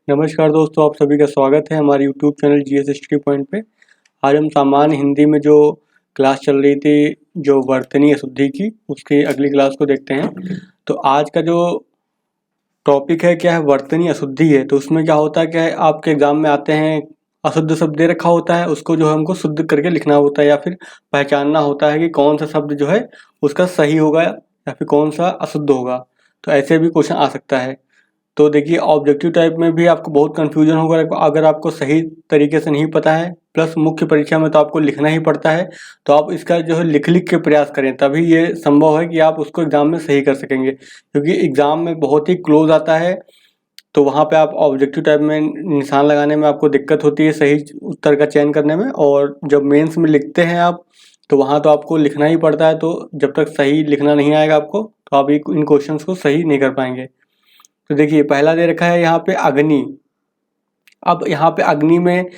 नमस्कार दोस्तों, आप सभी का स्वागत है हमारे YouTube channel GS history point पे। आज हम सामान्य हिंदी में जो क्लास चल रही थी, जो वर्तनी अशुद्धि की, उसकी अगली क्लास को देखते हैं। तो आज का जो टॉपिक है क्या है, वर्तनी अशुद्धि है। तो उसमें क्या होता है, क्या है, आपके एग्जाम में आते हैं अशुद्ध शब्द दे रखा होता है, उसको जो है हमको शुद्ध करके लिखना होता है या फिर पहचानना होता है कि कौन सा शब्द जो है उसका सही होगा या फिर कौन सा अशुद्ध होगा। तो ऐसे भी क्वेश्चन आ सकता है। तो देखिए, ऑब्जेक्टिव टाइप में भी आपको बहुत कन्फ्यूजन होगा अगर आपको सही तरीके से नहीं पता है, प्लस मुख्य परीक्षा में तो आपको लिखना ही पड़ता है। तो आप इसका जो है लिख लिख के प्रयास करें, तभी ये संभव है कि आप उसको एग्जाम में सही कर सकेंगे, क्योंकि एग्जाम में बहुत ही क्लोज आता है। तो वहाँ पे आप ऑब्जेक्टिव टाइप में निशान लगाने में आपको दिक्कत होती है सही उत्तर का चयन करने में, और जब मेंस में लिखते हैं आप, तो वहाँ तो आपको लिखना ही पड़ता है। तो जब तक सही लिखना नहीं आएगा आपको, तो आप इन क्वेश्चंस को सही नहीं कर पाएंगे। तो देखिए, पहला दे रखा है यहाँ पे अग्नि। अब यहाँ पे अग्नि में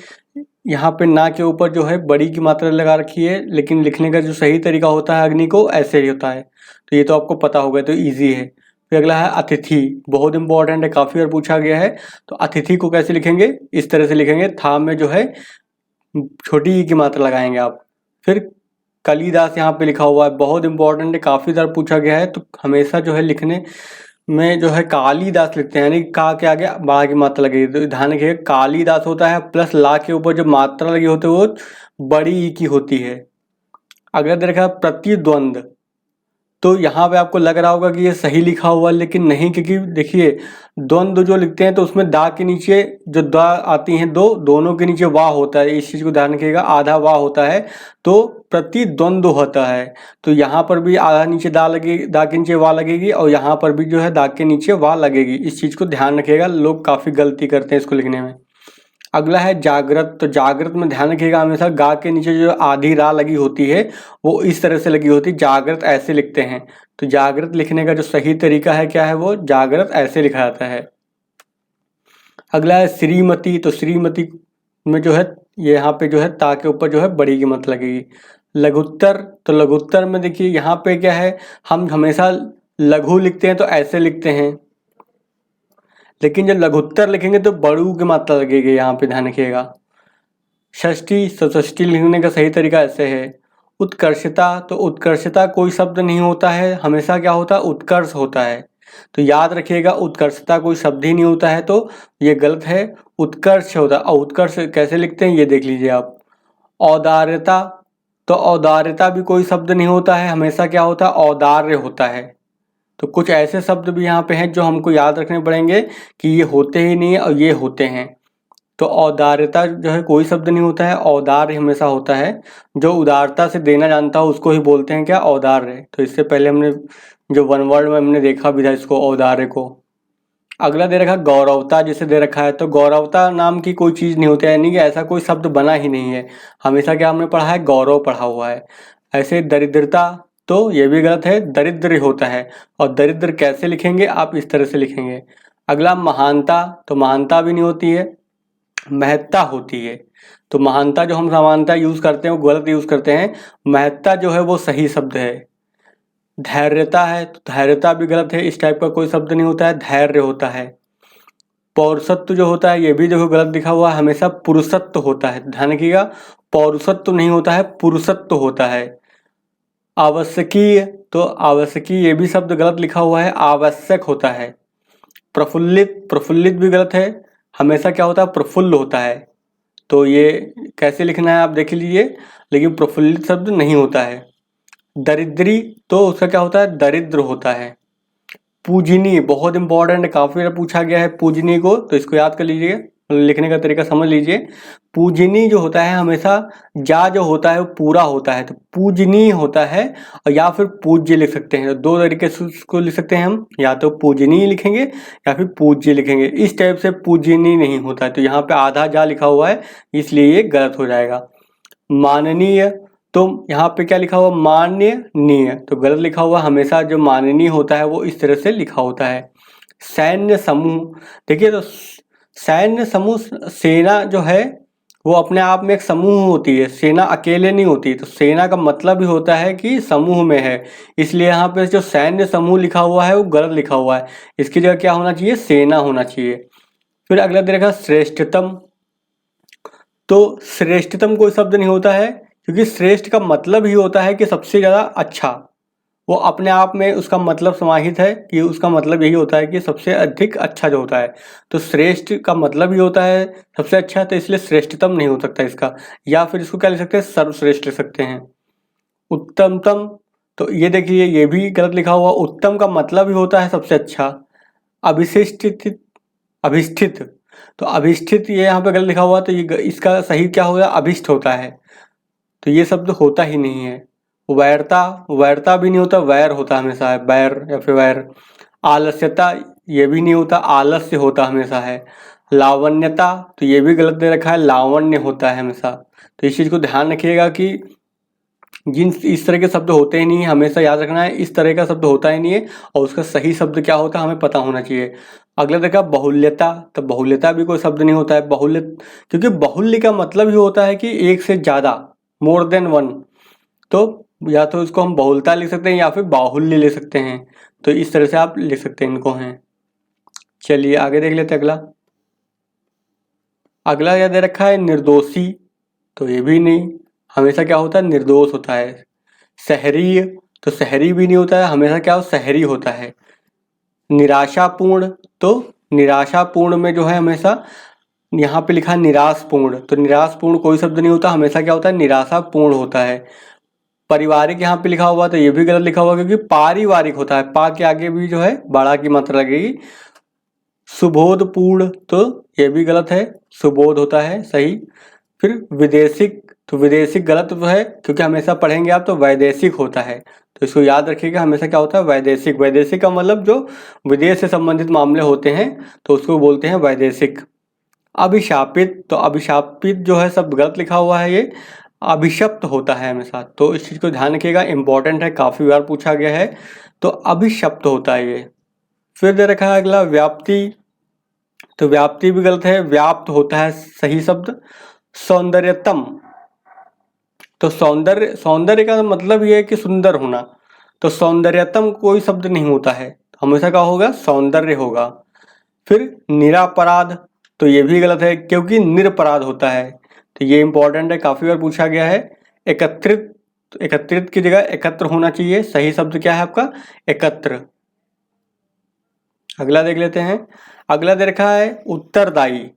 यहाँ पे ना के ऊपर जो है बड़ी की मात्रा लगा रखी है, लेकिन लिखने का जो सही तरीका होता है अग्नि को ऐसे ही होता है। तो ये तो आपको पता होगा, तो इजी है। फिर अगला है अतिथि, बहुत इंपॉर्टेंट है, काफ़ी बार पूछा गया है। तो अतिथि को कैसे लिखेंगे, इस तरह से लिखेंगे, था में जो है छोटी ई की मात्रा लगाएंगे आप। फिर कालिदास यहाँ पे लिखा हुआ है, बहुत इंपॉर्टेंट है, काफ़ी बार पूछा गया है। तो हमेशा जो है लिखने में जो है कालिदास लिखते हैं, यानी का के आगे बड़ा की मात्रा लगेगी। तो ध्यान रखिए, कालिदास होता है, प्लस ला के ऊपर जो मात्रा लगी होती है वो बड़ी ई की होती है। अगला दे रखा है प्रतिद्वंद। तो यहाँ पे आपको लग रहा होगा कि ये सही लिखा हुआ, लेकिन नहीं, क्योंकि देखिए द्वंद्व जो लिखते हैं तो उसमें दा के नीचे जो दा आती हैं दो, दोनों के नीचे वाह होता है। इस चीज़ को ध्यान रखिएगा, आधा वाह होता है तो प्रतिद्वंद्व होता है। तो यहाँ पर भी आधा नीचे दा लगेगी, दा के नीचे वाह लगेगी, और यहाँ पर भी जो है दा के नीचे वाह लगेगी। इस चीज़ को ध्यान रखिएगा, लोग काफ़ी गलती करते हैं इसको लिखने में। अगला है जागृत। तो जागृत में ध्यान रखिएगा, हमेशा गा के नीचे जो आधी रा लगी होती है वो इस तरह से लगी होती है, जागृत ऐसे लिखते हैं। तो जागृत लिखने का जो सही तरीका है क्या है, वो जागृत ऐसे लिखा जाता है। अगला है श्रीमती। तो श्रीमती में जो है ये यहाँ पे जो है ता के ऊपर जो है बड़ी की मात्रा लगेगी। लघुत्तर। तो लघुत्तर में देखिए यहाँ पे क्या है, हम हमेशा लघु लिखते हैं तो ऐसे लिखते हैं, लेकिन जब लघुत्तर लिखेंगे तो बड़ू की मात्रा लगेगी, यहाँ पे ध्यान रखिएगा। षष्ठी। तो षष्ठी लिखने का सही तरीका ऐसे है। उत्कर्षता। तो उत्कर्षता कोई शब्द नहीं होता है, हमेशा क्या होता है, उत्कर्ष होता है। तो याद रखिएगा, उत्कर्षता कोई शब्द ही नहीं होता है, तो ये गलत है, उत्कर्ष होता है। और उत्कर्ष कैसे लिखते हैं ये देख लीजिए आप। औदार्यता। तो औदार्यता भी कोई शब्द नहीं होता है, हमेशा क्या होता है, औदार्य होता है। तो कुछ ऐसे शब्द भी यहाँ पे हैं जो हमको याद रखने पड़ेंगे कि ये होते ही नहीं है और ये होते हैं। तो औदार्यता जो है कोई शब्द नहीं होता है, औदार्य हमेशा होता है। जो उदारता से देना जानता हो उसको ही बोलते हैं क्या, औदार्य। तो इससे पहले हमने जो वन वर्ड में हमने देखा भी था इसको, औदार्य को। अगला दे रखा गौरवता, जिसे दे रखा है। तो गौरवता नाम की कोई चीज़ नहीं होती है, यानी कि ऐसा कोई शब्द बना ही नहीं है। हमेशा क्या हमने पढ़ा है, गौरव पढ़ा हुआ है। ऐसे दरिद्रता, तो ये भी गलत है, दरिद्र होता है। और दरिद्र कैसे लिखेंगे, आप इस तरह से लिखेंगे। अगला महानता। तो महानता भी नहीं होती है, महत्ता होती है। तो महानता जो हम समानता यूज करते हैं वो गलत यूज करते हैं, महत्ता जो है वो सही शब्द है। धैर्यता है। तो धैर्यता भी गलत है, इस टाइप का कोई शब्द नहीं होता है, धैर्य होता है। पौरुषत्व जो होता है ये भी देखो गलत लिखा हुआ है, हमेशा पुरुषत्व होता है, ध्यान रखिएगा, पौरुषत्व नहीं होता है, पुरुषत्व होता है। आवश्यकीय। तो आवश्यकीय ये भी शब्द गलत लिखा हुआ है, आवश्यक होता है। प्रफुल्लित। प्रफुल्लित भी गलत है, हमेशा क्या होता है, प्रफुल्ल होता है। तो ये कैसे लिखना है आप देख लीजिए, लेकिन प्रफुल्लित शब्द नहीं होता है। दरिद्री। तो उसका क्या होता है, दरिद्र होता है। पूजनीय, बहुत इंपॉर्टेंट है, काफी बार पूछा गया है पूजनीय को, तो इसको याद कर लीजिए, लिखने का तरीका समझ लीजिए। पूजनीय जो होता है हमेशा जा जो होता है वो पूरा होता है, तो पूजनीय होता है। और या फिर पूज्य लिख सकते हैं, तो दो तरीके से उसको लिख सकते हैं हम, या तो पूजनीय लिखेंगे या फिर पूज्य लिखेंगे। इस टाइप से पूजनीय नहीं होता है, तो यहाँ पे आधा जा लिखा हुआ है, इसलिए ये गलत हो जाएगा। माननीय। तो यहाँ पे क्या लिखा हुआ, मान्यनीय, तो गलत लिखा हुआ, हमेशा जो माननीय होता है वो इस तरह से लिखा होता है। सैन्य समूह। देखिए, तो सैन्य समूह, सेना जो है वो अपने आप में एक समूह होती है, सेना अकेले नहीं होती। तो सेना का मतलब ही होता है कि समूह में है, इसलिए यहाँ पे जो सैन्य समूह लिखा हुआ है वो गलत लिखा हुआ है, इसकी जगह क्या होना चाहिए, सेना होना चाहिए। फिर अगला दे रखा श्रेष्ठतम। तो श्रेष्ठतम कोई शब्द नहीं होता है, क्योंकि श्रेष्ठ का मतलब ही होता है कि सबसे ज़्यादा अच्छा। वो अपने आप में उसका मतलब समाहित है कि उसका मतलब यही होता है कि सबसे अधिक अच्छा जो होता है। तो श्रेष्ठ का मतलब ही होता है सबसे अच्छा, तो इसलिए श्रेष्ठतम नहीं हो सकता इसका। या फिर इसको क्या लिख सकते हैं, सर्वश्रेष्ठ लिख सकते हैं। उत्तमतम, तो ये देखिए ये भी गलत लिखा हुआ। उत्तम का मतलब ही होता है सबसे अच्छा। अभिशिष्ट, अभिष्ठित, तो अभिष्ठित ये यहाँ पे गलत लिखा हुआ, तो ये इसका सही क्या होगा, अभिष्ट होता है। तो ये शब्द होता ही नहीं है। वैरता, वैरता भी नहीं होता, वैर होता हमेशा है, बैर या फिर वैर। आलस्यता, ये भी नहीं होता, आलस्य होता हमेशा है। लावण्यता, तो ये भी गलत दे रखा है, लावण्य होता है हमेशा। तो इस चीज़ को ध्यान रखिएगा कि जिन इस तरह के शब्द होते ही नहीं है, हमेशा याद रखना है इस तरह का शब्द होता ही नहीं है, और उसका सही शब्द क्या होता है हमें पता होना चाहिए। अगला देखा बहुल्यता, तो बहुल्यता भी कोई शब्द नहीं होता है। बहुल्य, क्योंकि बहुल्य का मतलब ही होता है कि एक से ज़्यादा, मोर देन वन। तो या तो इसको हम बहुलता लिख सकते हैं या फिर बाहुल्य ले सकते हैं। तो इस तरह से आप लिख सकते हैं इनको हैं। चलिए आगे देख लेते हैं अगला। अगला क्या दे रखा है, निर्दोषी, तो ये भी नहीं, हमेशा क्या होता है, निर्दोष होता है। सहरीय, तो सहरी भी नहीं होता है, हमेशा क्या हो, सहरी होता है। निराशापूर्ण, तो निराशापूर्ण में जो है हमेशा यहाँ पे लिखा है निराशपूर्ण, तो निराशपूर्ण कोई शब्द नहीं होता, हमेशा क्या होता है, निराशापूर्ण होता है। पारिवारिक यहाँ पे लिखा हुआ, तो ये भी गलत लिखा हुआ, क्योंकि पारिवारिक होता है, पा के आगे भी जो है बड़ा की मात्रा लगेगी। सुबोधपूर्ण, तो ये भी गलत है, सुबोध होता है सही। फिर विदेशिक, तो विदेशिक गलत तो है, क्योंकि हमेशा पढ़ेंगे आप तो वैदेशिक होता है। तो इसको याद रखिएगा, हमेशा क्या होता है, वैदेशिक। वैदेशिक का मतलब जो विदेश से संबंधित मामले होते हैं तो उसको बोलते हैं वैदेशिक। अभिशापित, तो अभिशापित जो है सब गलत लिखा हुआ है, ये अभिशप्त होता है हमेशा। तो इस चीज़ को ध्यान रखिएगा, इंपॉर्टेंट है, काफ़ी बार पूछा गया है। तो अभिशप्त होता है ये। फिर दे रखा है अगला व्याप्ति, तो व्याप्ति भी गलत है, व्याप्त होता है सही शब्द। सौंदर्यतम, तो सौंदर्य, सौंदर्य का मतलब ये है कि सुंदर होना, तो सौंदर्यतम कोई शब्द नहीं होता है, हमेशा क्या होगा, सौंदर्य होगा। फिर निरापराध, तो ये भी गलत है, क्योंकि निरपराध होता है। तो ये इंपॉर्टेंट है, काफ़ी बार पूछा गया है। एकत्रित, तो एकत्रित की जगह एकत्र होना चाहिए, सही शब्द क्या है आपका, एकत्र। अगला देख लेते हैं। अगला दे रखा है उत्तरदायी,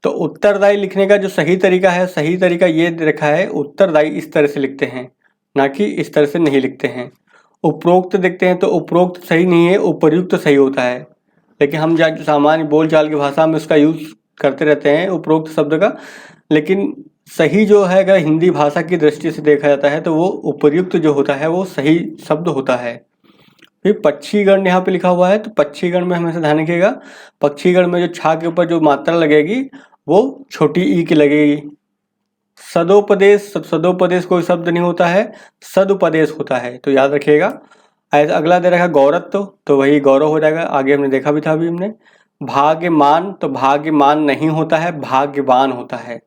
तो उत्तरदायी लिखने का जो सही तरीका है, सही तरीका ये दे रखा है, उत्तरदायी इस तरह से लिखते हैं, ना कि इस तरह से नहीं लिखते हैं। उपरोक्त देखते हैं, तो उपरोक्त सही नहीं है, उपर्युक्त सही होता है। लेकिन हम सामान्य बोलचाल की भाषा में उसका यूज़ करते रहते हैं उपरोक्त शब्द का, लेकिन सही जो है अगर हिंदी भाषा की दृष्टि से देखा जाता है तो वो उपर्युक्त जो होता है वो सही शब्द होता है। फिर पक्षीगण यहाँ पे लिखा हुआ है, तो पक्षीगण में हमेशा ध्यान रखिएगा, पक्षीगण में जो छा के ऊपर जो मात्रा लगेगी वो छोटी ई की लगेगी। सदोपदेश, सदोपदेश कोई शब्द नहीं होता है, सदुपदेश होता है, तो याद रखिएगा। अगला दे रखा है गौरत्व, तो वही गौरव हो जाएगा, आगे हमने देखा भी था अभी हमने। भाग्यमान, तो भाग्यमान नहीं होता है, भाग्यवान होता है।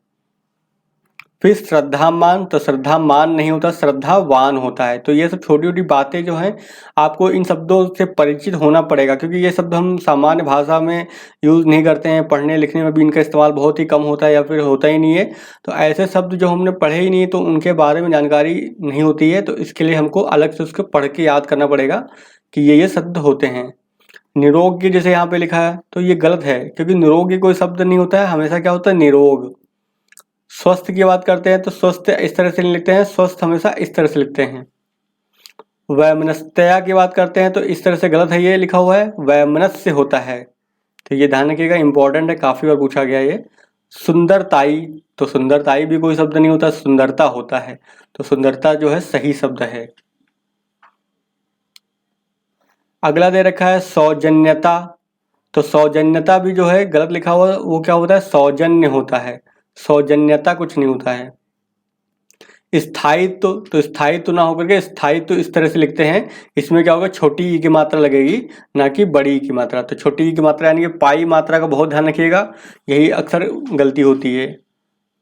फिर श्रद्धामान, तो श्रद्धामान नहीं होता, श्रद्धावान होता है। तो ये सब छोटी छोटी बातें जो हैं आपको इन शब्दों से परिचित होना पड़ेगा, क्योंकि ये शब्द हम सामान्य भाषा में यूज़ नहीं करते हैं, पढ़ने लिखने में भी इनका इस्तेमाल बहुत ही कम होता है या फिर होता ही नहीं है। तो ऐसे शब्द जो हमने पढ़े ही नहीं तो उनके बारे में जानकारी नहीं होती है, तो इसके लिए हमको अलग से उसको पढ़ के याद करना पड़ेगा कि ये शब्द होते हैं। निरोग जैसे यहाँ पे लिखा है तो ये गलत है, क्योंकि निरोगी कोई शब्द नहीं होता है, हमेशा क्या होता है, निरोग। स्वस्थ की बात करते हैं तो स्वस्थ इस तरह से नहीं लिखते हैं, स्वस्थ हमेशा इस तरह से लिखते हैं। वैमनस्यता की बात करते हैं तो इस तरह से गलत है, ये लिखा हुआ है वैमनस्य होता है। तो ये ध्यान रखिएगा, इंपॉर्टेंट है, काफ़ी बार पूछा गया ये। सुंदरताई, तो सुंदरताई भी कोई शब्द नहीं होता, सुंदरता होता है। तो सुंदरता जो है सही शब्द है। अगला दे रखा है सौजन्यता, तो सौजन्यता भी जो है गलत लिखा हुआ, वो क्या होता है, सौजन्य होता है, सौजन्यता कुछ नहीं होता है। स्थायित्व, तो स्थायित्व ना होकर के स्थायित्व इस तरह से लिखते हैं, इसमें क्या होगा, छोटी ई की मात्रा लगेगी ना कि बड़ी ई की मात्रा। तो छोटी ई की मात्रा यानी कि पाई मात्रा का बहुत ध्यान रखिएगा, यही अक्सर गलती होती है।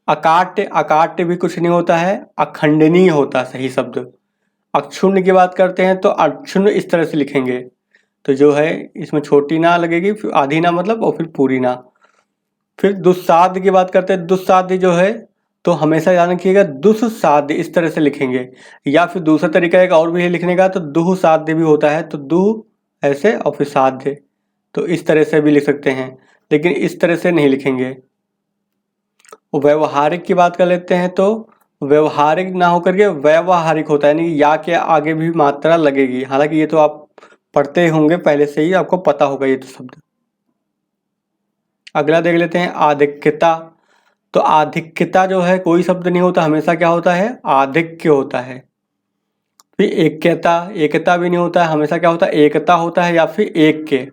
अकाट्य, अकाट्य भी कुछ नहीं होता है, अखंडनीय होता है सही शब्द। अक्षुण्ण की बात करते हैं तो अक्षुण्ण इस तरह से लिखेंगे, तो जो है इसमें छोटी ना लगेगी, फिर आधी ना मतलब और फिर पूरी ना, फिर दुस्साध्य की बात करते हैं। दुस्साध्य जो है तो हमेशा याद रखिएगा दुस्साध्य इस तरह से लिखेंगे, या फिर दूसरा तरीका एक और भी है लिखने का, तो दुस्साध्य भी होता है, तो दु ऐसे और फिर साध्य, तो इस तरह से भी लिख सकते हैं, लेकिन इस तरह से नहीं लिखेंगे। व्यवहारिक की बात कर लेते हैं, तो व्यवहारिक ना होकर के व्यवहारिक होता है, यानी या के आगे भी मात्रा लगेगी। हालांकि ये तो आप पढ़ते होंगे पहले से ही, आपको पता होगा ये तो शब्द। अगला देख लेते हैं आधिक्यता। तो आधिक्यता जो है कोई शब्द नहीं होता, हमेशा क्या होता है, आधिक्य होता है। फिर एकता, एकता भी नहीं होता है, हमेशा क्या होता है, एकता होता है, या फिर एक के।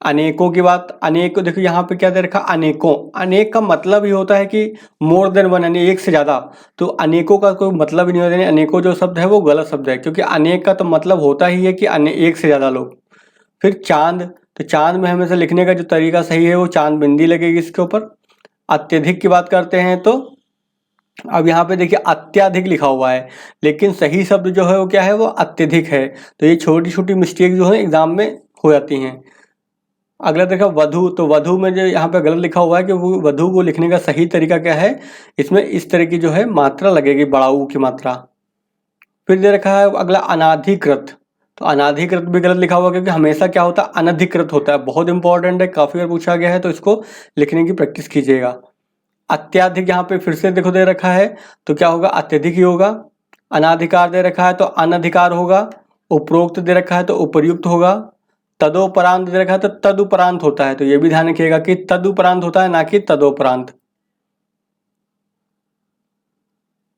अनेकों की बात, अनेक देखो यहाँ पे क्या दे रखा, अनेकों, अनेक का मतलब ही होता है कि मोर देन वन, यानी एक से ज्यादा। तो अनेकों का कोई मतलब ही नहीं होता, यानी अनेकों जो शब्द है वो गलत शब्द है, क्योंकि अनेक का तो मतलब होता ही है कि एक से ज्यादा लोग। फिर चांद, तो चांद में हमेशा लिखने का जो तरीका सही है वो चांद बिंदी लगेगी इसके ऊपर। अत्यधिक की बात करते हैं, तो अब यहाँ पे देखिए अत्याधिक लिखा हुआ है, लेकिन सही शब्द जो है वो क्या है, वो अत्यधिक है। तो ये छोटी छोटी मिस्टेक जो है एग्जाम में हो जाती हैं। अगला देखा वधु, तो वधु में जो यहाँ पे गलत लिखा हुआ है कि वो वधु को लिखने का सही तरीका क्या है, इसमें इस तरह की जो है मात्रा लगेगी, बड़ाऊ की मात्रा। फिर दे रखा है अगला अनाधिकृत, तो अनाधिकृत भी गलत लिखा हुआ, क्योंकि हमेशा क्या होता है, अनधिकृत होता है। बहुत इंपॉर्टेंट है, काफी बार पूछा गया है, तो इसको लिखने की प्रैक्टिस कीजिएगा। अत्याधिक यहाँ पे फिर से देखो दे रखा है, तो क्या होगा, अत्यधिक ही होगा। अनाधिकार दे रखा है तो अनधिकार होगा। उपरोक्त दे रखा है तो उपर्युक्त होगा। तदोपरांत दे रखा है तो तदुपरांत होता है, तो ये भी ध्यान रखिएगा कि तदुपरांत होता है, ना कि तदोपरांत।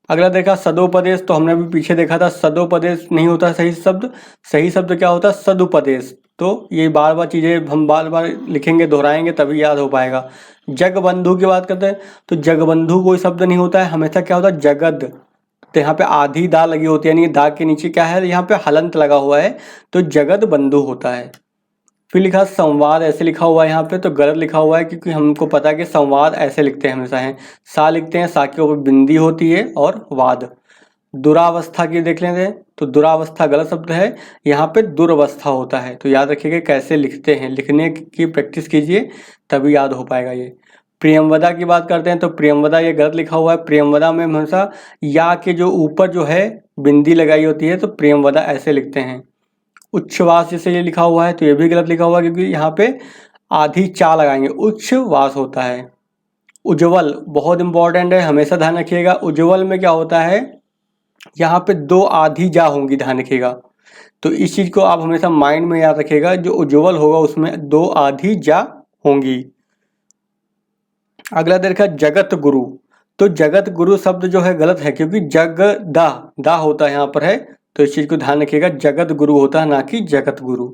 अगला देखा सदोपदेश, तो हमने भी पीछे देखा था सदोपदेश नहीं होता सही शब्द। सही शब्द क्या होता है, सदुपदेश। तो ये बार बार चीजें हम बार बार लिखेंगे, दोहराएंगे, तभी याद हो पाएगा। जगबंधु की बात करते हैं, तो जगबंधु कोई शब्द नहीं होता है, हमेशा क्या होता है, जगद। तो यहाँ पे आधी दा लगी होती है, यानी दा के नीचे क्या है, यहाँ पे हलंत लगा हुआ है, तो जगद बंधु होता है। फिर लिखा संवाद, ऐसे लिखा हुआ है यहाँ पे, तो गलत लिखा हुआ है, क्योंकि हमको पता है कि संवाद ऐसे लिखते हैं हमेशा है, सा लिखते हैं, सा के ऊपर बिंदी होती है, और वाद। दुरावस्था की देख लेते हैं, तो दुरावस्था गलत शब्द है, यहाँ पे दुर्वस्था होता है। तो याद रखिएगा कैसे लिखते हैं, लिखने की प्रैक्टिस कीजिए, तभी याद हो पाएगा ये। प्रियमवदा की बात करते हैं, तो प्रियमवदा ये गलत लिखा हुआ है। प्रियमवदा में हमेशा या के जो ऊपर जो है बिंदी लगाई होती है, तो प्रियमवदा ऐसे लिखते हैं। उच्छ्वास जैसे ये लिखा हुआ है, तो ये भी गलत लिखा हुआ है, क्योंकि यहाँ पे आधी चा लगाएंगे, उच्छ्वास होता है। उज्ज्वल बहुत इंपॉर्टेंट है, हमेशा ध्यान रखिएगा। उज्ज्वल में क्या होता है, यहाँ पे दो आधी जा होंगी, ध्यान रखिएगा। तो इस चीज को आप हमेशा माइंड में याद रखिएगा, जो उज्ज्वल होगा उसमें दो आधी जा होंगी। अगला देखा जगत गुरु, तो जगत गुरु शब्द जो है गलत है, क्योंकि जग दा होता है यहाँ पर है, तो इस चीज को ध्यान रखिएगा, जगत गुरु होता है, ना कि जगत गुरु।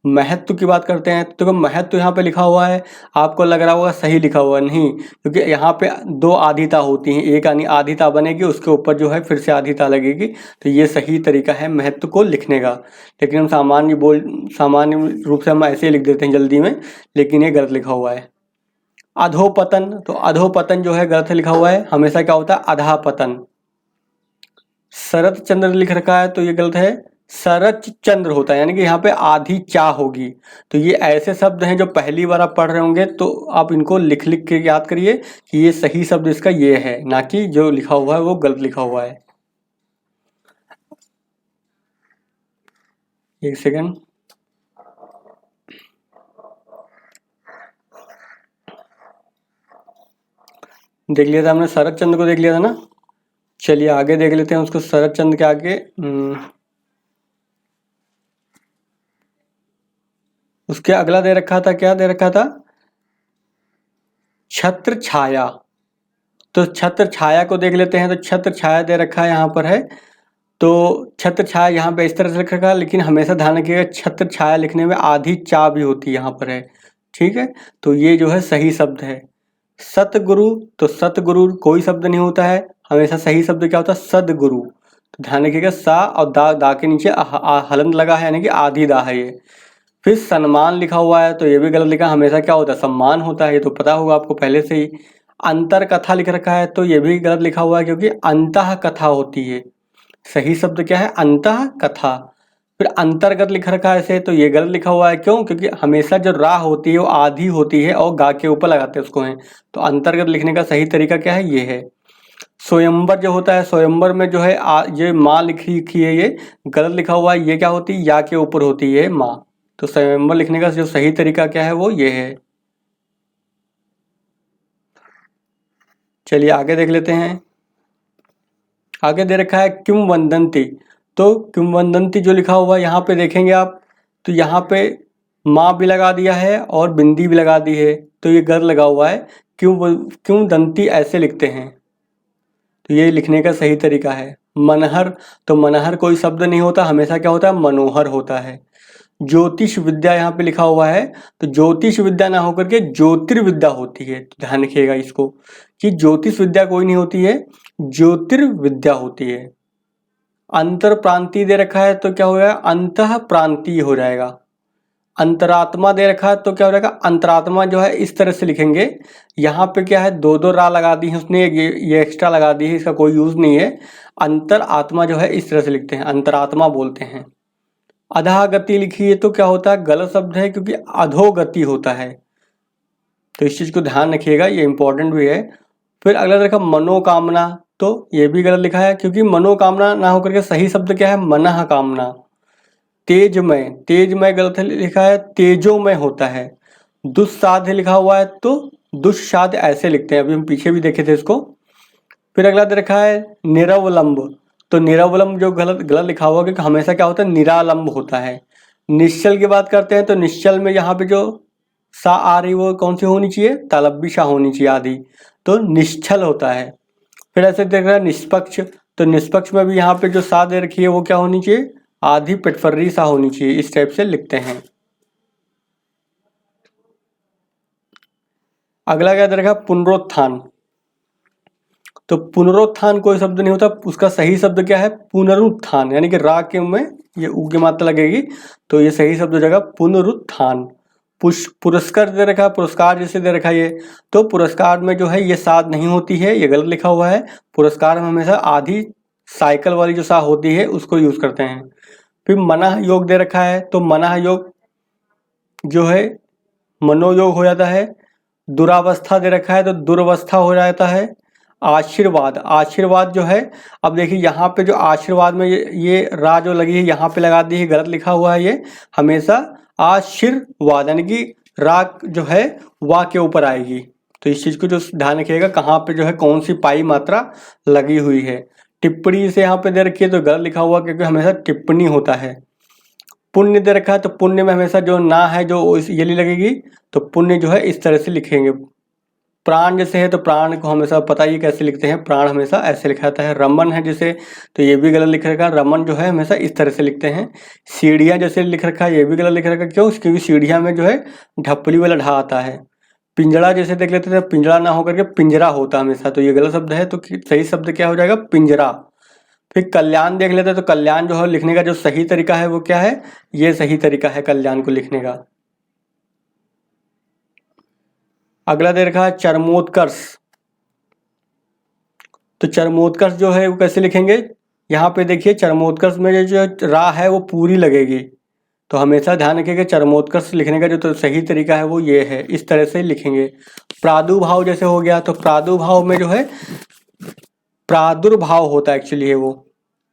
महत्व की बात करते हैं, तो महत्व यहाँ पे लिखा हुआ है, आपको लग रहा होगा सही लिखा हुआ, नहीं, क्योंकि यहाँ पे दो आधिता होती हैं, एक यानी आधिता बनेगी, उसके ऊपर जो है फिर से आधिता लगेगी, तो ये सही तरीका है महत्व को लिखने का। लेकिन हम सामान्य रूप से हम ऐसे ही लिख देते हैं जल्दी में, लेकिन ये गलत लिखा हुआ है। अधोपतन, तो अधोपतन जो है गलत लिखा हुआ है, हमेशा क्या होता है, अधापतन। शरत चंद्र लिख रखा है, तो ये गलत है, शरत चंद्र होता है, यानी कि यहाँ पे आधी चा होगी। तो ये ऐसे शब्द हैं जो पहली बार आप पढ़ रहे होंगे, तो आप इनको लिख लिख के याद करिए कि ये सही शब्द इसका ये है, ना कि जो लिखा हुआ है वो गलत लिखा हुआ है। एक सेकंड, देख लिया था हमने, शरत चंद्र को देख लिया था ना। चलिए आगे देख लेते हैं उसको, शरत चंद्र के आगे उसके अगला दे रखा था, क्या दे रखा था, छत्र छाया। तो छत्र छाया को देख लेते हैं, तो छत्र छाया दे रखा है यहाँ पर है, तो छत्र छाया यहाँ पे इस तरह से लिख रखा है, लेकिन हमेशा ध्यान रखिएगा छत्र छाया लिखने में आधी चा भी होती है यहाँ पर है, ठीक है। तो ये जो है सही शब्द है। सतगुरु, तो सतगुरु कोई शब्द नहीं होता है, हमेशा सही शब्द क्या होता है, सदगुरु। तो ध्यान रखिएगा सा और दा के नीचे हलंत लगा है, यानी कि आधी दा है ये। फिर सम्मान लिखा हुआ है, तो ये भी गलत लिखा, हमेशा क्या होता है, सम्मान होता है, ये तो पता होगा आपको पहले से ही। अंतर कथा लिख रखा है, तो ये भी गलत लिखा हुआ है, क्योंकि अंतः कथा होती है। सही शब्द क्या है, अंतः कथा। फिर अंतर्गत लिख रखा है ऐसे, तो ये गलत लिखा हुआ है। क्यों? क्योंकि हमेशा जो रा होती है वो आधी होती है और गा के ऊपर लगाते हैं उसको हैं। तो अंतर्गत लिखने का सही तरीका क्या है? ये है। स्वयंवर जो होता है, स्वयंवर में जो है ये माँ लिखी है, ये गलत लिखा हुआ है। ये क्या होती है? या के ऊपर होती है माँ। तो स्वयंवर लिखने का जो सही तरीका क्या है? वो ये है। चलिए आगे देख लेते हैं। आगे दे रखा है किंवदंती। तो किंवदंती जो लिखा हुआ है यहाँ पे देखेंगे आप, तो यहाँ पे माँ भी लगा दिया है और बिंदी भी लगा दी है, तो ये गलत लगा हुआ है। किंवदंती ऐसे लिखते हैं, तो ये लिखने का सही तरीका है। मनहर, तो मनहर कोई शब्द नहीं होता, हमेशा क्या होता है? मनोहर होता है। ज्योतिष विद्या यहाँ पे लिखा हुआ है, तो ज्योतिष विद्या ना होकर के ज्योतिर्विद्या होती है। तो ध्यान रखिएगा इसको कि ज्योतिष विद्या कोई नहीं होती है, ज्योतिर्विद्या होती है। अंतर प्रांतीय दे रखा है, तो क्या हो जाएगा? अंतः प्रांतीय हो जाएगा। अंतरात्मा दे रखा है, तो क्या हो जाएगा? अंतरात्मा जो है इस तरह से लिखेंगे। यहाँ पे क्या है? दो दो रा लगा दी है उसने, ये एक्स्ट्रा लगा दी है, इसका कोई यूज नहीं है। अंतर आत्मा जो है इस तरह से लिखते हैं, अंतरात्मा बोलते हैं। अधोगति लिखी है, तो क्या होता है? गलत शब्द है, क्योंकि अधोगति होता है। तो इस चीज को ध्यान रखिएगा, ये इंपॉर्टेंट भी है। फिर अगला देखा मनोकामना, तो ये भी गलत लिखा है, क्योंकि मनोकामना ना होकर के सही शब्द क्या है? मनः कामना। तेजमय, तेजमय गलत लिखा है, तेजोमय होता है। दुस्साध्य लिखा हुआ है, तो दुस्साध्य ऐसे लिखते हैं, अभी हम पीछे भी देखे थे इसको। फिर अगला दे रखा है निरवलंब, तो निरवलंब जो गलत लिखा हुआ, क्योंकि हमेशा क्या होता है? निरालंब होता है। निश्चल की बात करते हैं, तो निश्चल में यहाँ पे जो सा आ रही वो कौन सी होनी चाहिए? तालब्बी सा होनी चाहिए आदि, तो निश्चल होता है। फिर ऐसे देख रहा है निष्पक्ष, तो निष्पक्ष में भी यहाँ पे जो सा दे रखी है वो क्या होनी चाहिए? आधी पेटफर्री सा होनी चाहिए, इस टाइप से लिखते हैं। अगला क्या दे रखा? पुनरुत्थान, तो पुनरुत्थान कोई शब्द नहीं होता, उसका सही शब्द क्या है? पुनरुत्थान, यानी कि रा के में ये उ की मात्रा लगेगी, तो ये सही शब्द हो जाएगा पुनरुत्थान। पुरस्कार दे रखा है, पुरस्कार जैसे दे रखा है ये, तो पुरस्कार में जो है ये साध नहीं होती है, ये गलत लिखा हुआ है। पुरस्कार में हमेशा आधी साइकिल वाली जो सा होती है उसको यूज करते हैं। फिर मनः योग दे रखा है, तो मनः योग जो है मनोयोग हो जाता है। दुरावस्था दे रखा है, तो दुर्वस्था हो जाता है। आशीर्वाद, आशीर्वाद जो है, अब देखिए यहाँ पे जो आशीर्वाद में ये रा जो लगी है यहाँ पे लगा दी है, गलत लिखा हुआ है। ये हमेशा आशीर्वाद यानी कि रा जो है वा के ऊपर आएगी। तो इस चीज को जो ध्यान रखिएगा, कहाँ पे जो है कौन सी पाई मात्रा लगी हुई है। टिप्पणी से यहाँ पे दे रखी है, तो गलत लिखा हुआ, क्योंकि हमेशा टिप्पणी होता है। पुण्य दे रखा है, तो पुण्य में हमेशा जो ना है जो ये लगेगी, तो पुण्य जो है इस तरह से लिखेंगे। प्राण जैसे है, तो प्राण को हमेशा पता ही कैसे लिखते हैं, प्राण हमेशा ऐसे लिखा जाता है। रमन है जैसे, तो ये भी गलत लिख रखा है, रमन जो है हमेशा इस तरह से लिखते हैं। सीढ़ियाँ जैसे लिख रखा है, ये भी गलत लिख रखा है। क्यों? क्योंकि सीढ़ियाँ में जो है ढपली वाला ढा आता है। पिंजड़ा जैसे देख लेते थे, पिंजड़ा ना होकर के पिंजरा होता हमेशा, तो ये गलत शब्द है, तो सही शब्द क्या हो जाएगा? पिंजरा। फिर कल्याण देख लेते हैं, तो कल्याण जो है लिखने का जो सही तरीका है वो क्या है? ये सही तरीका है कल्याण को लिखने का। अगला दे रखा है चरमोत्कर्ष, तो चरमोत्कर्ष जो है वो कैसे लिखेंगे? यहाँ पे देखिए चरमोत्कर्ष में जो रा है वो पूरी लगेगी, तो हमेशा ध्यान रखिएगा चरमोत्कर्ष लिखने का जो तो सही तरीका है वो ये है, इस तरह से लिखेंगे। प्रादुर्भाव जैसे हो गया, तो प्रादुर्भाव में जो है प्रादुर्भाव होता है एक्चुअली है वो,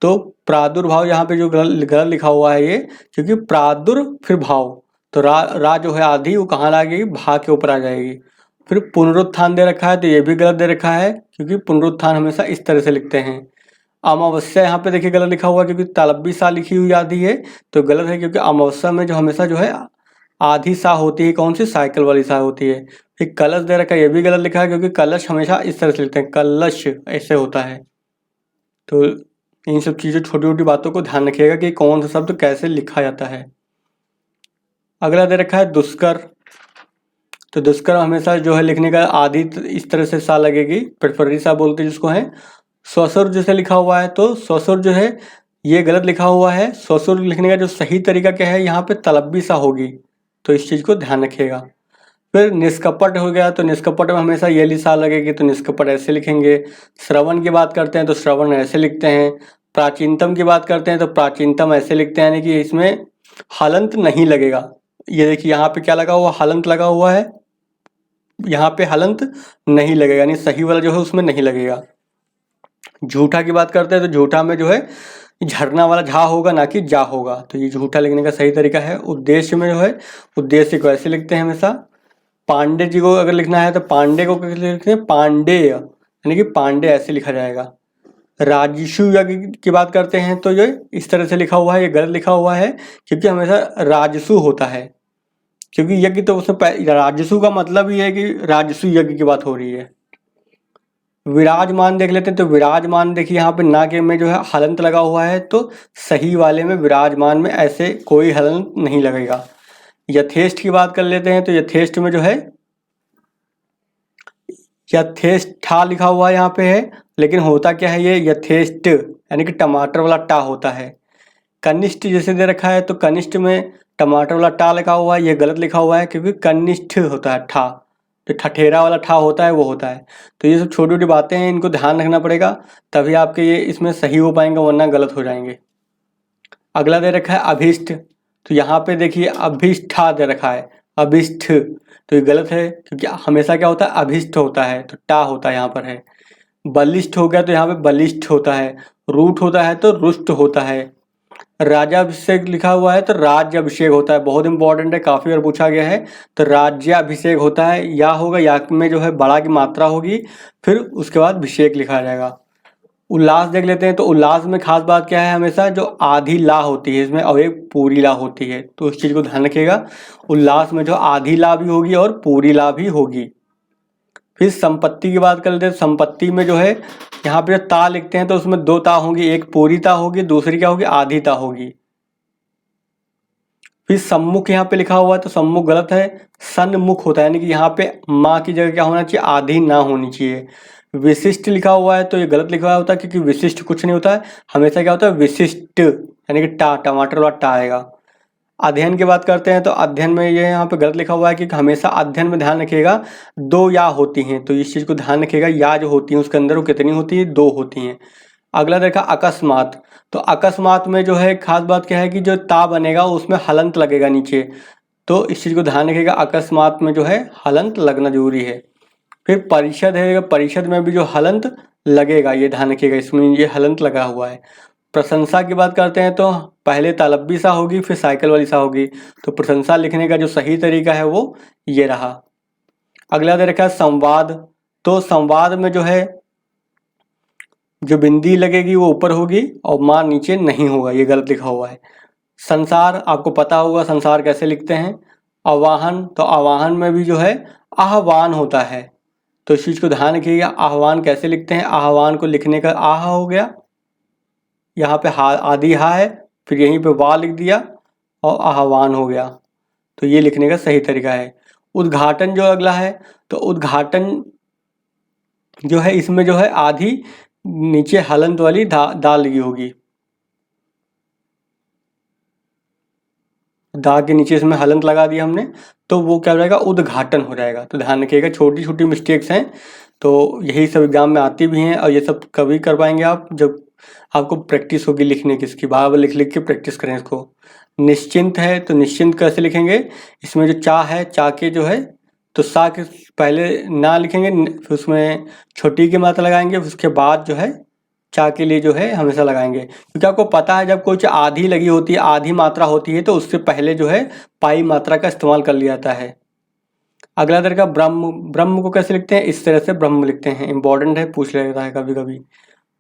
तो प्रादुर्भाव यहाँ पे जो गलत लिखा हुआ है ये, क्योंकि प्रादुर फिर भाव, तो रा जो है आधी वो कहाँ लगेगी? भा के ऊपर आ जाएगी। फिर पुनरुत्थान दे रखा है, तो ये भी गलत दे रखा है, क्योंकि पुनरुत्थान हमेशा इस तरह से लिखते हैं। अमावस्या यहाँ पे देखिए गलत लिखा हुआ है, क्योंकि तालब्बी सा लिखी हुई आधी है, तो गलत है, क्योंकि अमावस्या में जो हमेशा जो है आधी सा होती है, कौन सी? साइकिल वाली सा होती है। फिर कलश दे रखा है, ये भी गलत लिखा है, क्योंकि कलश हमेशा इस तरह से लिखते हैं, कलश ऐसे होता है। तो इन सब चीज़ों छोटी छोटी बातों को ध्यान रखिएगा कि कौन सा शब्द कैसे लिखा जाता है। अगला दे रखा है दुष्कर, तो दुष्कर हमेशा जो है लिखने का आधी इस तरह से सा लगेगी, पेटफर्री सा बोलते हैं जिसको है। ससुर जैसे लिखा हुआ है, तो ससुर जो है ये गलत लिखा हुआ है। ससुर लिखने का जो सही तरीका क्या है? यहाँ पे तलब्बी सा होगी, तो इस चीज़ को ध्यान रखिएगा। फिर निष्कपट हो गया, तो निष्कपट में हमेशा ये सा लगेगी, तो निष्कपट ऐसे लिखेंगे। श्रवण की बात करते हैं, तो श्रवण ऐसे लिखते हैं। प्राचीनतम की बात करते हैं तो प्राचीनतम ऐसे लिखते हैं, यानी कि इसमें हलंत नहीं लगेगा। ये देखिए यहाँ पे क्या लगा हुआ, हलंत लगा हुआ है, यहाँ पे हलंत नहीं लगेगा, यानी सही वाला जो है उसमें नहीं लगेगा। झूठा की बात करते हैं तो झूठा में जो है झरना वाला झा होगा, ना कि जा होगा, तो ये झूठा लिखने का सही तरीका है। उद्देश्य में जो है उद्देश्य को ऐसे लिखते हैं हमेशा। पांडे जी को अगर लिखना है तो पांडे को कैसे लिखते हैं, पांडेय, यानी कि पांडे ऐसे लिखा जाएगा। राजसु यज्ञ की बात करते हैं तो ये इस तरह से लिखा हुआ है, ये गलत लिखा हुआ है, क्योंकि हमेशा राजसु होता है, क्योंकि यज्ञ तो उसमें राजसु का मतलब ही है कि राजसु यज्ञ की बात हो रही है। विराजमान देख लेते हैं तो विराजमान देखिए यहाँ पे ना के में जो है हलंत लगा हुआ है, तो सही वाले में विराजमान में ऐसे कोई हलंत नहीं लगेगा। यथेष्ट की बात कर लेते हैं तो यथेष्ट में जो है यथेष्ठा लिखा हुआ है यहाँ पे है, लेकिन होता क्या है, ये यथेष्ट यानी कि टमाटर वाला टा होता है। कनिष्ठ जैसे दे रखा है तो कनिष्ठ में टमाटर वाला टा लिखा हुआ है, ये गलत लिखा हुआ है, क्योंकि कनिष्ठ होता है ठा, जो ठठेरा वाला ठा होता है वो होता है। तो ये सब छोटी छोटी बातें हैं, इनको ध्यान रखना पड़ेगा, तभी आपके ये इसमें सही हो पाएंगे, वरना गलत हो जाएंगे। अगला दे रखा है अभिष्ट, तो यहाँ पे देखिए अभिष्ठा दे रखा है, अभिष्ठ, तो ये गलत है, क्योंकि हमेशा क्या होता है, अभिष्ट होता है, तो टा होता है यहाँ पर है। बलिष्ठ हो गया तो यहाँ पे बलिष्ठ होता है। रूट होता है तो रुष्ट होता है। राजाभिषेक लिखा हुआ है तो राज्य अभिषेक होता है, बहुत इंपॉर्टेंट है, काफी बार पूछा गया है। तो राज्य अभिषेक होता है, या होगा, या में जो है बड़ा की मात्रा होगी, फिर उसके बाद अभिषेक लिखा जाएगा। उल्लास देख लेते हैं तो उल्लास में खास बात क्या है, हमेशा जो आधी ला होती है इसमें और एक पूरी ला होती है, तो उस चीज को ध्यान रखिएगा। उल्लास में जो आधी ला भी होगी और पूरी ला भी होगी। फिर संपत्ति की बात कर लेते हैं, संपत्ति में जो है यहाँ पे ता लिखते हैं तो उसमें दो ता होंगी, एक पूरी ता होगी, दूसरी क्या होगी, आधी ता होगी। फिर सम्मुख यहाँ पे लिखा हुआ है तो सम्मुख गलत है, सन्मुख होता है, यानी कि यहाँ पे माँ की जगह क्या होना चाहिए, आधी ना होनी चाहिए। विशिष्ट लिखा हुआ है तो ये गलत लिखा होता है, क्योंकि विशिष्ट कुछ नहीं होता है, हमेशा क्या होता है, विशिष्ट, यानी कि टा, टमाटर वाला टा आएगा। अध्ययन की बात करते हैं तो अध्ययन में ये यहाँ पे गलत लिखा हुआ है, कि हमेशा अध्ययन में ध्यान रखिएगा दो या होती हैं, तो इस चीज़ को ध्यान रखिएगा, या जो होती हैं उसके अंदर वो कितनी होती है, दो होती हैं। अगला देखा अकस्मात, तो अकस्मात में जो है खास बात क्या है कि जो ता बनेगा उसमें हलंत लगेगा नीचे, तो इस चीज़ को ध्यान रखिएगा, अकस्मात में जो है हलंत लगना जरूरी है। फिर परिषद है, परिषद में भी जो हलंत लगेगा ये ध्यान रखिएगा, इसमें ये हलंत लगा हुआ है। प्रशंसा की बात करते हैं तो पहले तालब्बी सा होगी, फिर साइकिल वाली सा होगी, तो प्रशंसा लिखने का जो सही तरीका है वो ये रहा। अगला दे रखा है संवाद, तो संवाद में जो है जो बिंदी लगेगी वो ऊपर होगी और माँ नीचे नहीं होगा, ये गलत लिखा हुआ है। संसार आपको पता होगा संसार कैसे लिखते हैं। आवाहन, तो आवाहन में भी जो है आह्वान होता है, तो इस चीज़ को ध्यान रखिएगा, आह्वान कैसे लिखते हैं, आह्वान को लिखने का आह हो गया, यहाँ पे हा आदि हा है, फिर यहीं पे वाह लिख दिया और आह्वान हो गया, तो ये लिखने का सही तरीका है। उद्घाटन जो अगला है, तो उद्घाटन जो है इसमें जो है आधी नीचे हलंत वाली दाल लगी होगी, दा के नीचे इसमें हलंत लगा दिया हमने, तो वो क्या हो जाएगा, उद्घाटन हो जाएगा। तो ध्यान रखिएगा, छोटी छोटी मिस्टेक्स हैं, तो यही सब एग्जाम में आती भी हैं, और ये सब कभी कर पाएंगे आप जब आपको प्रैक्टिस होगी लिखने की, इसकी बार बार लिख लिख के प्रैक्टिस करें इसको। निश्चिंत है तो निश्चिंत कैसे लिखेंगे, इसमें जो चा है, चा के जो है तो सा के पहले ना लिखेंगे, फिर उसमें छोटी की मात्रा लगाएंगे, उसके बाद जो है चा के लिए जो है हमेशा लगाएंगे, क्योंकि आपको पता है जब कुछ आधी लगी होती है, आधी मात्रा होती है, तो उससे पहले जो है पाई मात्रा का इस्तेमाल कर लिया जाता है। अगला तरीका ब्रह्म, ब्रह्म को कैसे लिखते हैं, इस तरह से ब्रह्म लिखते हैं, इंपॉर्टेंट है, पूछ लेता है कभी कभी।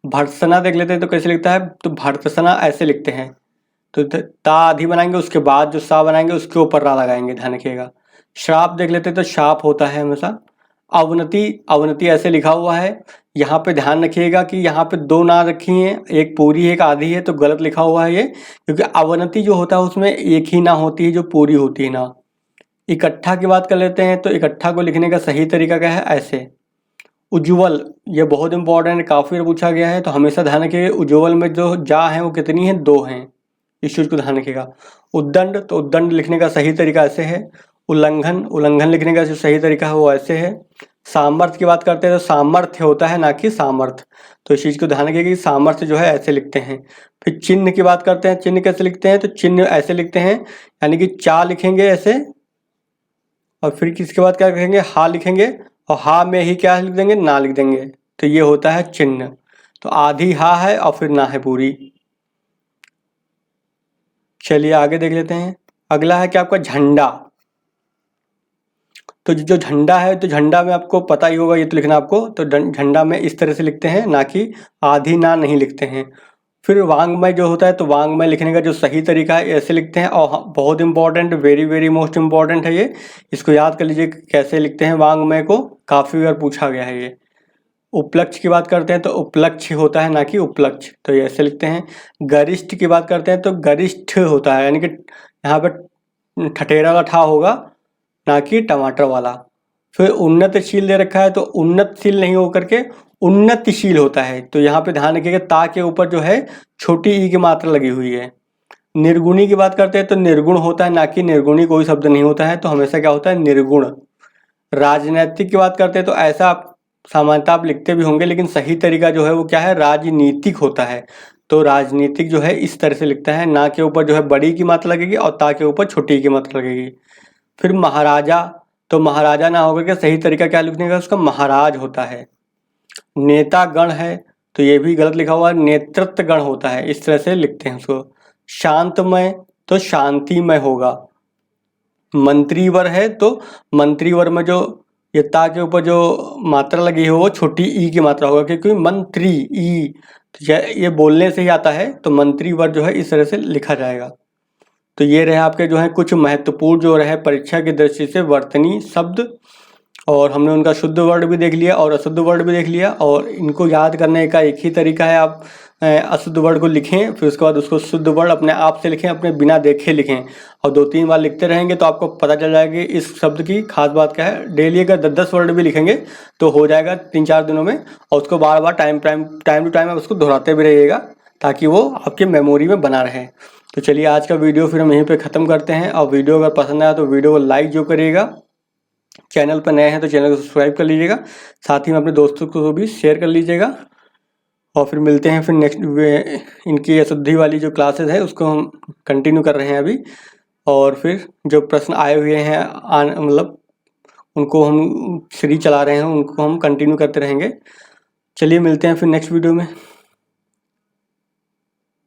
भर्त्सना देख लेते हैं तो कैसे लिखता है, तो भर्त्सना ऐसे लिखते हैं, तो ता आधी बनाएंगे, उसके बाद जो सा बनाएंगे उसके ऊपर रा लगाएंगे, ध्यान रखिएगा। श्राप देख लेते हैं तो शाप होता है हमेशा। अवनति, अवनति ऐसे लिखा हुआ है, यहाँ पे ध्यान रखिएगा कि यहाँ पे दो ना रखी हैं, एक पूरी एक आधी है, तो गलत लिखा हुआ है ये, क्योंकि अवनति जो होता है उसमें एक ही ना होती है जो पूरी होती है ना। इकट्ठा की बात कर लेते हैं तो इकट्ठा को लिखने का सही तरीका क्या है, ऐसे। उज्ज्वल, ये बहुत इंपॉर्टेंट है, काफ़ी बार पूछा गया है, तो हमेशा ध्यान रखिएगा उज्ज्वल में जो जा है वो कितनी है, दो हैं, इस चीज़ को ध्यान रखिएगा। उद्दंड, तो उद्दंड लिखने का सही तरीका ऐसे है। उल्लंघन, उल्लंघन लिखने का जो सही तरीका है वो ऐसे है। सामर्थ्य की बात करते हैं तो सामर्थ्य होता है ना कि सामर्थ्य, तो इस चीज़ को ध्यान रखिए कि सामर्थ्य जो है ऐसे लिखते हैं। फिर चिन्ह की बात करते हैं, चिन्ह कैसे लिखते हैं, तो चिन्ह ऐसे लिखते हैं, यानी कि चा लिखेंगे ऐसे, और फिर किसके बाद क्या लिखेंगे, हा लिखेंगे, और हा में ही क्या लिख देंगे, ना लिख देंगे, तो ये होता है चिन्ह। तो आधी हा है और फिर ना है पूरी। चलिए आगे देख लेते हैं। अगला है क्या आपका झंडा। तो जो झंडा है, तो झंडा में आपको पता ही होगा, ये तो लिखना आपको, तो झंडा में इस तरह से लिखते हैं, ना कि आधी ना नहीं लिखते हैं। फिर वांग्मय जो होता है, तो वांग्मय लिखने का जो सही तरीका है ऐसे लिखते हैं, और बहुत important, very very most important है ये, इसको याद कर लीजिए कैसे लिखते हैं वांग्मय को, काफ़ी बार पूछा गया है ये। उपलक्ष्य की बात करते हैं तो उपलक्ष्य होता है ना कि उपलक्ष्य, तो ये ऐसे लिखते हैं। गरिष्ठ की बात करते हैं तो गरिष्ठ होता है, यानी कि यहाँ पर ठठेरा वाला ठा होगा, ना कि टमाटर वाला। फिर उन्नतशील दे रखा है, तो उन्नतशील नहीं होकर के उन्नतिशील होता है, तो यहाँ पे ध्यान रखिएगा ता के ऊपर जो है छोटी ई की मात्रा लगी हुई है। निर्गुणी की बात करते हैं तो निर्गुण होता है, ना कि निर्गुणी कोई शब्द नहीं होता है, तो हमेशा क्या होता है, निर्गुण। राजनैतिक की बात करते हैं तो ऐसा आप सामान्यतः आप लिखते भी होंगे, लेकिन सही तरीका जो है वो क्या है, राजनीतिक होता है। तो राजनीतिक जो है इस तरह से लिखता है, ना के ऊपर जो है बड़ी की मात्रा लगेगी और ता के ऊपर छोटी की मात्रा लगेगी। फिर महाराजा, तो महाराजा ना होकर के सही तरीका क्या लिखने का, उसका महाराज होता है। नेता गण है, तो ये भी गलत लिखा हुआ है, नेतृत्व गण होता है, इस तरह से लिखते हैं उसको। शांतमय, तो शांतिमय होगा। मंत्रीवर है, तो मंत्रीवर में जो ये ता के ऊपर जो मात्रा लगी है वो छोटी ई की मात्रा होगा, क्योंकि मंत्री ई, तो ये बोलने से ही आता है, तो मंत्रीवर जो है इस तरह से लिखा जाएगा। तो ये रहे आपके जो है कुछ महत्वपूर्ण जो रहे परीक्षा की दृष्टि से वर्तनी शब्द, और हमने उनका शुद्ध वर्ड भी देख लिया और अशुद्ध वर्ड भी देख लिया, और इनको याद करने का एक ही तरीका है, आप अशुद्ध वर्ड को लिखें, फिर उसके बाद उसको शुद्ध वर्ड अपने आप से लिखें, अपने बिना देखे लिखें, और 2-3 बार लिखते रहेंगे तो आपको पता चल जाएगा कि इस शब्द की खास बात क्या है। डेली अगर 10-10 वर्ड भी लिखेंगे तो हो जाएगा 3-4 दिनों में, और उसको बार बार टाइम टू टाइम आप उसको दोहराते भी रहिएगा, ताकि वो आपके मेमोरी में बना रहे। तो चलिए आज का वीडियो फिर हम यहीं पे ख़त्म करते हैं, और वीडियो अगर पसंद आया तो वीडियो को लाइक जो करिएगा, चैनल पर नए हैं तो चैनल को सब्सक्राइब कर लीजिएगा, साथ ही में अपने दोस्तों को भी शेयर कर लीजिएगा। और फिर मिलते हैं फिर नेक्स्ट इनकी अशुद्धि वाली जो क्लासेस है उसको हम कंटिन्यू कर रहे हैं अभी, और फिर जो प्रश्न आए हुए हैं मतलब उनको हम सीरीज चला रहे हैं, उनको हम कंटिन्यू करते रहेंगे। चलिए मिलते हैं फिर नेक्स्ट वीडियो में।